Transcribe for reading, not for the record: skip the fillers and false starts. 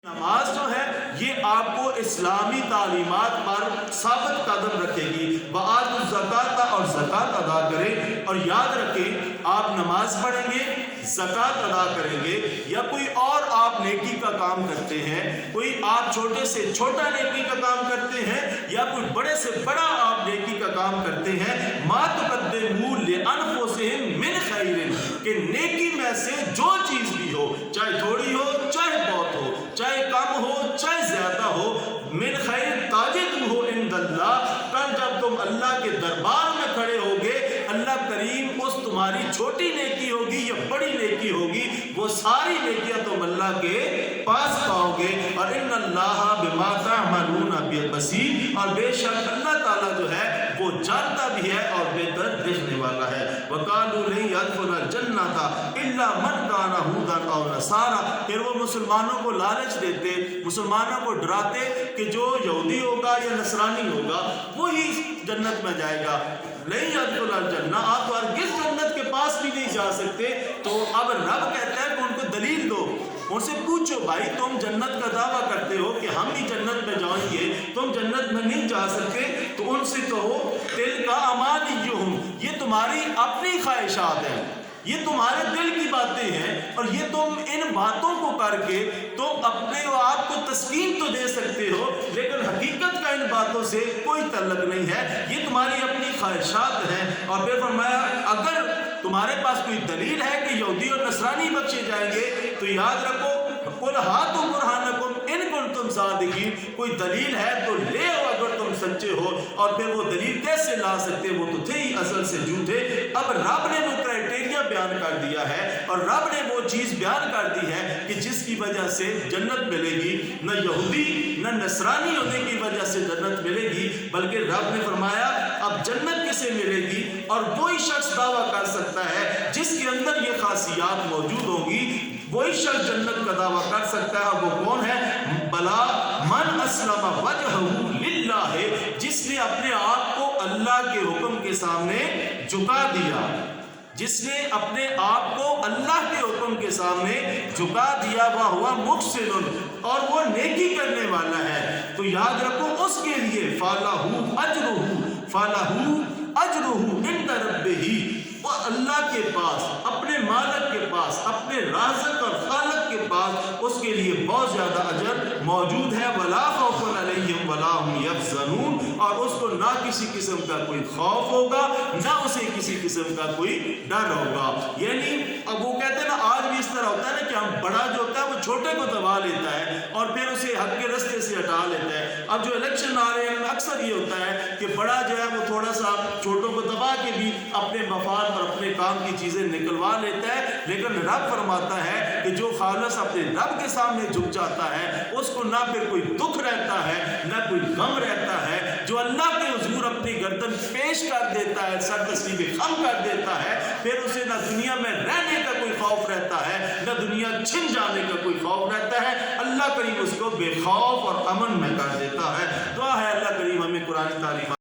نماز جو ہے یہ آپ کو اسلامی تعلیمات پر ثابت قدم رکھے گی۔ وآتوا الزکوٰۃ اور زکوٰۃ ادا کریں، اور یاد رکھیں آپ نماز پڑھیں گے، زکوٰۃ ادا کریں گے یا کوئی اور آپ نیکی کا کام کرتے ہیں، کوئی آپ چھوٹے سے چھوٹا نیکی کا کام کرتے ہیں یا کوئی بڑے سے بڑا آپ نیکی کا کام کرتے ہیں، ما تقدموا لانفسکم من خیر، کہ نیکی میں سے جو چیز بھی ہو، چاہے تھوڑی ہو چاہے بہت ہو، چاہے کم ہو چاہے زیادہ ہو، من خیر تجدوہ عند اللہ، کل جب تم اللہ کے دربار میں کھڑے ہوگے، اللہ کریم اس تمہاری چھوٹی نیکی ہوگی یا بڑی نیکی ہوگی، وہ ساری نیکیاں تم اللہ کے پاس پاؤ گے۔ اور ان اللہ بما تعملون بصیر، اور بے شک اللہ تعالیٰ جو ہے وہ جانتا بھی ہے اور بہتر دیکھنے والا ہے۔ وقالوا لن يدخل الجنة الا من كان هودا او نصارى، پھر وہ مسلمانوں کو لالچ دیتے، مسلمانوں کو ڈراتے کہ جو یہودی ہوگا یا نصرانی ہوگا وہی جنت میں جائے گا۔ لن يدخل الجنة، آپ تو ہرگز جنت کے پاس بھی نہیں جا سکتے۔ تو اب رب کہتا ہے کہ ان کو دلیل دو، ان سے پوچھو بھائی تم جنت کا دعویٰ کرتے ہو کہ ہم بھی جنت میں جائیں گے، تم جنت میں نہیں جا سکتے، تو ان سے کہو تلک امانیہم، یہ تمہاری اپنی خواہشات ہیں، یہ تمہارے دل کی باتیں ہیں، اور یہ تم ان باتوں کو کر کے تم اپنے آپ کو تسکین تو دے سکتے ہو، لیکن حقیقت کا ان باتوں سے کوئی تعلق نہیں ہے، یہ تمہاری اپنی خواہشات ہیں۔ اور پھر فرمایا اگر تمہارے پاس کوئی دلیل ہے کہ یہودی اور نصرانی بخشے جائیں گے تو یاد رکھو قل ہاتوا برہانکم ان کنتم صادقین، کوئی دلیل ہے تو لے آؤ اگر تم سچے ہو۔ اور پھر وہ دلیل کیسے لا سکتے، وہ تو تھے ہی اصل سے جھوٹے۔ اب رب نے وہ کرائٹیریا بیان کر دیا ہے، اور رب نے وہ چیز بیان کر دی ہے کہ جس کی وجہ سے جنت ملے گی، نہ یہودی نہ نصرانی ہونے کی وجہ سے جنت ملے گی، بلکہ رب نے فرمایا اب جنت کسے ملے گی، اور وہی شخص دعویٰ کر سکتا ہے جس کے اندر یہ خاصیات موجود ہوں گی، وہی شخص جنت کا دعویٰ کر سکتا ہے۔ وہ کون ہے؟ بلا من اسلم وجہہ للہ، جس نے اپنے آپ کو اللہ کے حکم کے سامنے جھکا دیا، جس نے اپنے آپ کو اللہ کے حکم کے سامنے جھکا دیا، وَهُوَ مُحْسِنٌ، اور وہ نیکی کرنے والا ہے، تو یاد رکھو اس کے لیے فَلَهُ أَجْرُهُ عِندَ رَبِّهِ، وہ اللہ کے پاس، اپنے مالک کے پاس، اپنے رازق اور خالق کے پاس اس کے لیے بہت زیادہ اجر موجود ہے۔ وَلَا خَوْفٌ عَلَيْهِمْ وَلَا هُمْ يَحْزَنُونَ، اور اس کو نہ کسی قسم کا کوئی خوف ہوگا نہ اسے کسی قسم کا کوئی ڈر ہوگا۔ یعنی اب وہ کہتے ہیں نا آج بھی اس طرح ہوتا ہے نا کہ ہم بڑا جو ہوتا ہے وہ چھوٹے کو دبا لیتا ہے اور پھر اسے حق کے رستے سے ہٹا لیتا ہے۔ اب جو الیکشن آ رہے ہیں اکثر یہ ہوتا ہے کہ بڑا جو ہے وہ تھوڑا سا چھوٹوں کو دبا کے بھی اپنے مفاد اور اپنے کام کی چیزیں نکلوا لیتا ہے، لیکن رب فرماتا ہے کہ جو خالص اپنے رب کے سامنے جھک جاتا ہے اس کو نہ پھر کوئی دکھ رہتا ہے نہ کوئی غم رہتا ہے، جو اللہ کے حضور اپنی گردن پیش کر دیتا ہے، سر تسلیم خم کر دیتا ہے، پھر اسے نہ دنیا میں رہنے کا کوئی خوف رہتا ہے نہ دنیا چھن جانے کا کوئی خوف رہتا ہے۔ اللہ کریم اس کو بے خوف اور امن میں کر دیتا ہے۔ دعا ہے اللہ کریم ہمیں قرآن تعلیم